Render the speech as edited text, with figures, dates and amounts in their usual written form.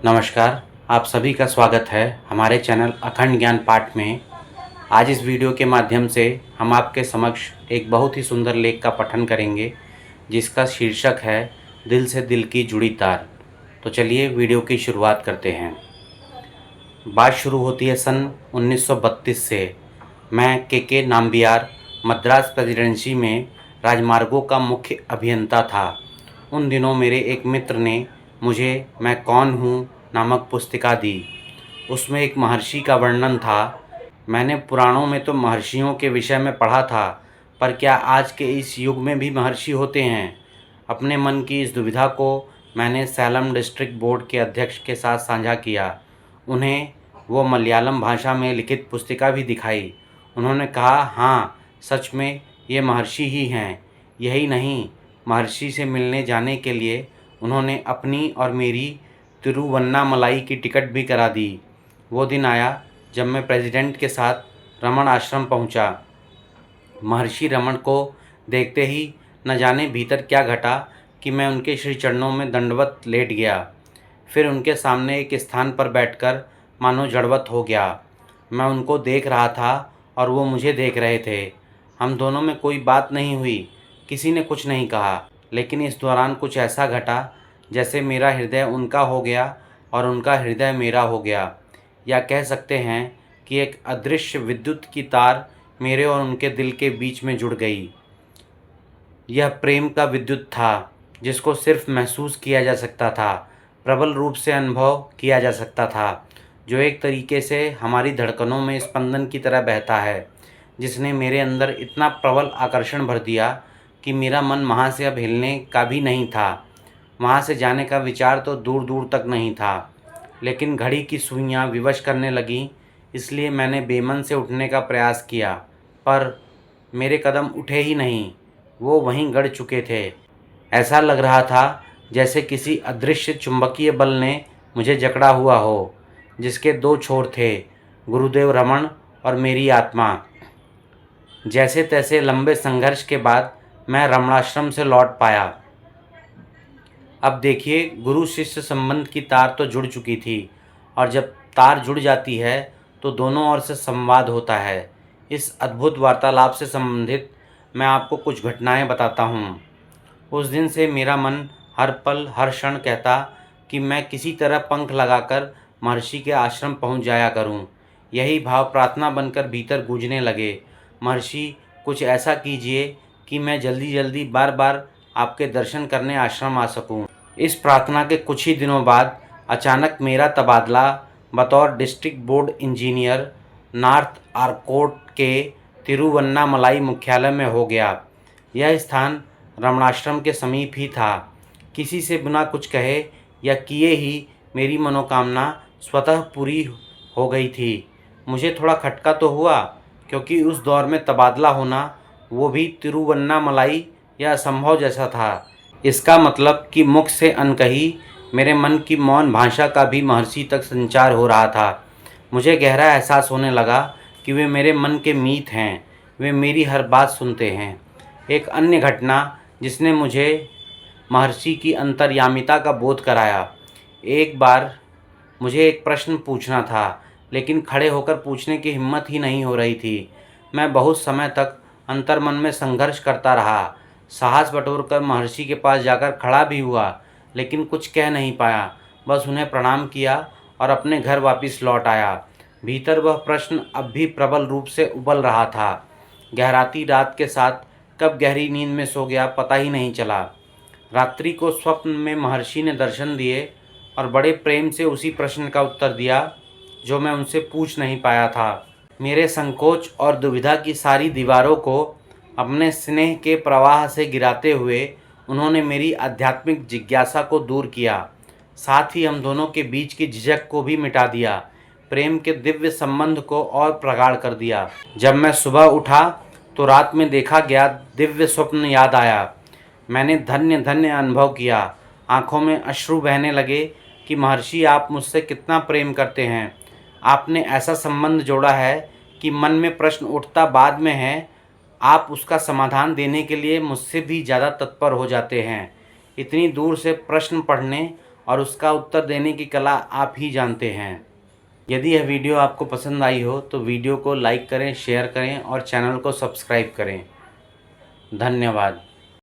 नमस्कार, आप सभी का स्वागत है हमारे चैनल अखंड ज्ञान पाठ में। आज इस वीडियो के माध्यम से हम आपके समक्ष एक बहुत ही सुंदर लेख का पठन करेंगे, जिसका शीर्षक है दिल से दिल की जुड़ी तार। तो चलिए वीडियो की शुरुआत करते हैं। बात शुरू होती है सन 1932 से। मैं के नाम्बियार मद्रास प्रेसिडेंसी में राजमार्गों का मुख्य अभियंता था। उन दिनों मेरे एक मित्र ने मुझे मैं कौन हूँ नामक पुस्तिका दी। उसमें एक महर्षि का वर्णन था। मैंने पुराणों में तो महर्षियों के विषय में पढ़ा था, पर क्या आज के इस युग में भी महर्षि होते हैं? अपने मन की इस दुविधा को मैंने सैलम डिस्ट्रिक्ट बोर्ड के अध्यक्ष के साथ साझा किया। उन्हें वो मलयालम भाषा में लिखित पुस्तिका भी दिखाई। उन्होंने कहा, हाँ, सच में ये महर्षि ही हैं। यही नहीं, महर्षि से मिलने जाने के लिए उन्होंने अपनी और मेरी तिरुवन्नामलाई की टिकट भी करा दी। वो दिन आया जब मैं प्रेसिडेंट के साथ रमण आश्रम पहुंचा। महर्षि रमण को देखते ही न जाने भीतर क्या घटा कि मैं उनके श्री चरणों में दंडवत लेट गया। फिर उनके सामने एक स्थान पर बैठकर मानो जड़वत हो गया। मैं उनको देख रहा था और वो मुझे देख रहे थे। हम दोनों में कोई बात नहीं हुई, किसी ने कुछ नहीं कहा, लेकिन इस दौरान कुछ ऐसा घटा जैसे मेरा हृदय उनका हो गया और उनका हृदय मेरा हो गया। या कह सकते हैं कि एक अदृश्य विद्युत की तार मेरे और उनके दिल के बीच में जुड़ गई। यह प्रेम का विद्युत था, जिसको सिर्फ महसूस किया जा सकता था, प्रबल रूप से अनुभव किया जा सकता था, जो एक तरीके से हमारी धड़कनों में स्पंदन की तरह बहता है, जिसने मेरे अंदर इतना प्रबल आकर्षण भर दिया कि मेरा मन वहाँ से अब हिलने का भी नहीं था। वहाँ से जाने का विचार तो दूर दूर तक नहीं था। लेकिन घड़ी की सुइयाँ विवश करने लगीं, इसलिए मैंने बेमन से उठने का प्रयास किया, पर मेरे कदम उठे ही नहीं। वो वहीं गड़ चुके थे। ऐसा लग रहा था जैसे किसी अदृश्य चुंबकीय बल ने मुझे जकड़ा हुआ हो, जिसके दो छोर थे, गुरुदेव रमण और मेरी आत्मा। जैसे तैसे लंबे संघर्ष के बाद मैं रमणाश्रम से लौट पाया। अब देखिए, गुरु शिष्य संबंध की तार तो जुड़ चुकी थी, और जब तार जुड़ जाती है तो दोनों ओर से संवाद होता है। इस अद्भुत वार्तालाप से संबंधित मैं आपको कुछ घटनाएं बताता हूँ। उस दिन से मेरा मन हर पल हर क्षण कहता कि मैं किसी तरह पंख लगाकर महर्षि के आश्रम पहुँच जाया करूँ। यही भाव प्रार्थना बनकर भीतर गूंजने लगे। महर्षि, कुछ ऐसा कीजिए कि मैं जल्दी जल्दी बार बार आपके दर्शन करने आश्रम आ सकूं। इस प्रार्थना के कुछ ही दिनों बाद अचानक मेरा तबादला बतौर district board engineer north Arcot के तिरुवन्नामलाई मुख्यालय में हो गया। यह स्थान रमणाश्रम के समीप ही था। किसी से बिना कुछ कहे या किए ही मेरी मनोकामना स्वतः पूरी हो गई थी। मुझे थोड़ा खटका तो हुआ, क्योंकि उस दौर में तबादला होना, वो भी तिरुवन्नामलाई, यह असंभव जैसा था। इसका मतलब कि मुख से अनकही मेरे मन की मौन भाषा का भी महर्षि तक संचार हो रहा था। मुझे गहरा एहसास होने लगा कि वे मेरे मन के मीत हैं, वे मेरी हर बात सुनते हैं। एक अन्य घटना जिसने मुझे महर्षि की अंतर्यामिता का बोध कराया। एक बार मुझे एक प्रश्न पूछना था, लेकिन खड़े होकर पूछने की हिम्मत ही नहीं हो रही थी। मैं बहुत समय तक अंतर्मन में संघर्ष करता रहा। साहस बटोरकर महर्षि के पास जाकर खड़ा भी हुआ, लेकिन कुछ कह नहीं पाया। बस उन्हें प्रणाम किया और अपने घर वापस लौट आया। भीतर वह प्रश्न अब भी प्रबल रूप से उबल रहा था। गहराती रात के साथ कब गहरी नींद में सो गया पता ही नहीं चला। रात्रि को स्वप्न में महर्षि ने दर्शन दिए और बड़े प्रेम से उसी प्रश्न का उत्तर दिया जो मैं उनसे पूछ नहीं पाया था। मेरे संकोच और दुविधा की सारी दीवारों को अपने स्नेह के प्रवाह से गिराते हुए उन्होंने मेरी आध्यात्मिक जिज्ञासा को दूर किया। साथ ही हम दोनों के बीच की झिझक को भी मिटा दिया, प्रेम के दिव्य संबंध को और प्रगाढ़ कर दिया। जब मैं सुबह उठा तो रात में देखा गया दिव्य स्वप्न याद आया। मैंने धन्य धन्य अनुभव किया। आंखों में अश्रु बहने लगे कि महर्षि, आप मुझसे कितना प्रेम करते हैं। आपने ऐसा संबंध जोड़ा है कि मन में प्रश्न उठता बाद में है, आप उसका समाधान देने के लिए मुझसे भी ज़्यादा तत्पर हो जाते हैं। इतनी दूर से प्रश्न पढ़ने और उसका उत्तर देने की कला आप ही जानते हैं। यदि यह वीडियो आपको पसंद आई हो तो वीडियो को लाइक करें, शेयर करें और चैनल को सब्सक्राइब करें। धन्यवाद।